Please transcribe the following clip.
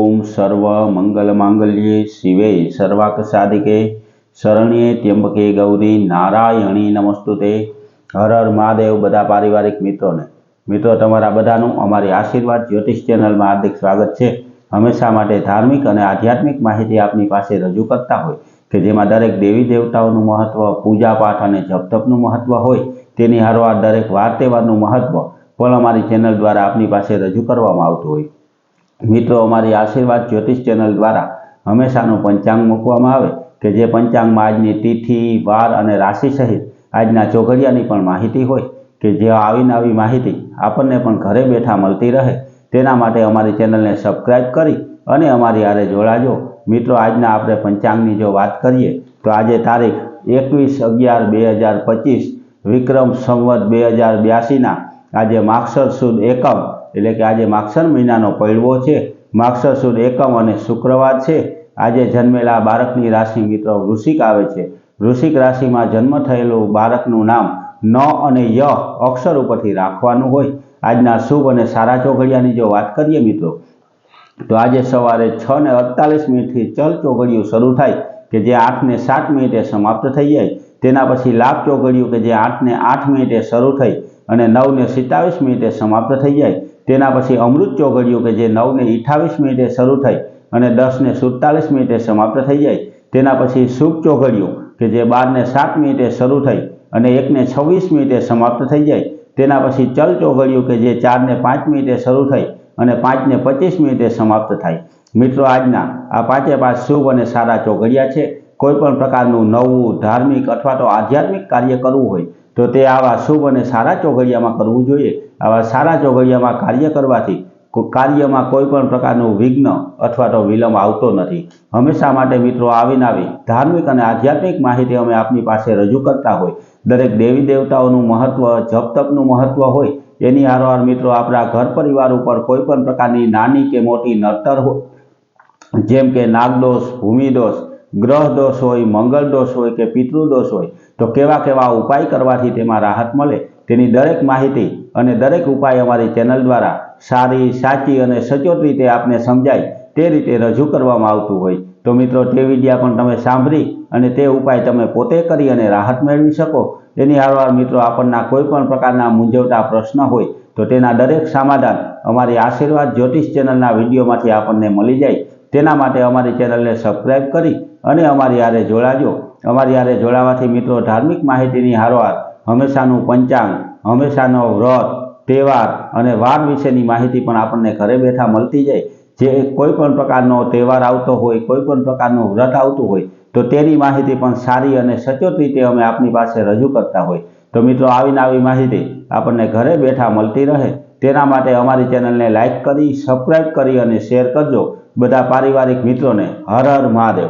ओम सर्व मंगल मांगल्ये शिवे सर्वार्थ साधिके शरण्ये त्र्यंबके गौरी नारायणी नमस्तुते। हर हर महादेव। बधा पारिवारिक मित्रों तमारा बधानुं अमारी आशीर्वाद ज्योतिष चेनल में हार्दिक स्वागत है। हमेशा माटे धार्मिक और आध्यात्मिक माहिती आपनी पासे रजू करता होय के जेमां दरेक देवी देवताओनुं महत्व, पूजा पाठ और जप तपनुं महत्व होय तेनी हारोहार दरेक वार तहेवारनुं महत्व पण अमारी चेनल द्वारा आपनी पासे रजू करवामां आवतुं होय। मित्रों अमारी आशीर्वाद ज्योतिष चेनल द्वारा हमेशानु पंचांग मूकवामां आवे के जे पंचांग में आजनी तिथि, वार और राशि सहित आजना चौघड़ियानी पण माहिती होय के जे आवीने आवी माहिती आपणने पण घरे बैठा मळती रहे तेना माटे अमारी चेनल ने सब्सक्राइब करी अने अमारी हारे जोड़ाजो। मित्रों आजना आपणे पंचांगनी जो बात करीए तो आज तारीख 21/11/2025 विक्रम संवत 2082 आज मागसर सुद एकम एटले के आज मागसर महीनानो पड़वो छे। मागसर सुद एकम अने शुक्रवार छे। आज जन्मेला बाळकनी राशि मित्रों वृश्चिक आवे छे। वृश्चिक राशि में जन्म थयेलुं बाळकनुं नाम न अने य अक्षर उपरथी राखवानुं होय। आजना शुभ अने सारा चौघड़ियानी जो बात करीए मित्रों तो आज सवारे 6:48 थी चल चौघड़ियुं शरू थाय के जे 8:07 समाप्त थई जाय। तेना पछी लाभ चौघड़ियुं के जे 8:08 शरू थई अने 9:27 समाप्त थई जाय। तेना पछी अमृत चौघड़ियुं के जे 9:28 शरू थई अने 10:47 समाप्त थई जाय। तेना पछी शुभ चौघड़ियुं के जे 12:07 शरू थई अने 1:26 समाप्त थई जाय। तेना पछी चल चौघड़ियुं के जे 4:05 शरू थई अने 5:25 समाप्त थाय। मित्रों आजना आ पांचे पांच शुभ और सारा चौघड़िया छे। कोईपण प्रकारनुं नवुं धार्मिक अथवा तो आध्यात्मिक कार्य करवुं होय तो ते आवा शुभ और सारा चौघड़िया में करवुं जोईए। आवा सारा चौघड़िया में कार्य करवाथी कार्य में कोईपण प्रकारनुं विघ्न अथवा तो विलंब आवतो नथी। हमेशा माटे मित्रों आवीने आवी धार्मिक और आध्यात्मिक माहिती अमे आपनी पासे रजू करता होय। दरेक देवी देवताओनुं महत्व, जप तपनुं महत्व होय एनी हारोहार मित्रों आपणा घर परिवार पर कोईपण प्रकारनी नानी के मोटी नड़तर होय जेम के नागदोष, भूमिदोष, ग्रह दोष होय, मंगल दोष होय के पितृदोष होय तो केवा केवा उपाय करवाथी तेमां राहत मळे तेनी दरेक माहिती अने दरेक उपाय अमारी चेनल द्वारा सारी, साची अने सचोट रीते आपने समजाय ते रीते रजू करवामां आवतुं होय। तो मित्रों ते विडिया पण तमे सांभळी अने ते उपाय तमे पोते करी अने राहत मेळवी शको। तेनी हारोहार मित्रों आपणना कोईपण प्रकारना मूंझवता प्रश्न होय तो तेना दरेक समाधान अमारी आशीर्वाद ज्योतिष चेनलना विडियोमांथी आपणने मळी जाय। तेना माटे अमारी चेनलने सब्सक्राइब करी अने अमारी हारे जोड़ाजो। अमारी हारे जोड़ावाथी मित्रों धार्मिक माहितीनी हारोहार हमेशानुं पंचांग, हमेशानो व्रत, तहेवार अने वार विशेनी माहिती पण आपणने घरे बैठा मळती जाय। जे कोईपण प्रकारनो तहेवार आवतो होय, कोईपण प्रकारनुं व्रत आवतुं होय तो तेनी माहिती पण सारी अने सचोट रीते अमे आपनी पासे रजू करता होय। तो मित्रों आवीने आवी माहिती आपणने घरे बैठा मळती रहे तेना माटे अमारी चेनलने लाइक करी, सब्सक्राइब करी अने शेर करजो। बधा पारिवारिक मित्रों ने हर हर महादेव।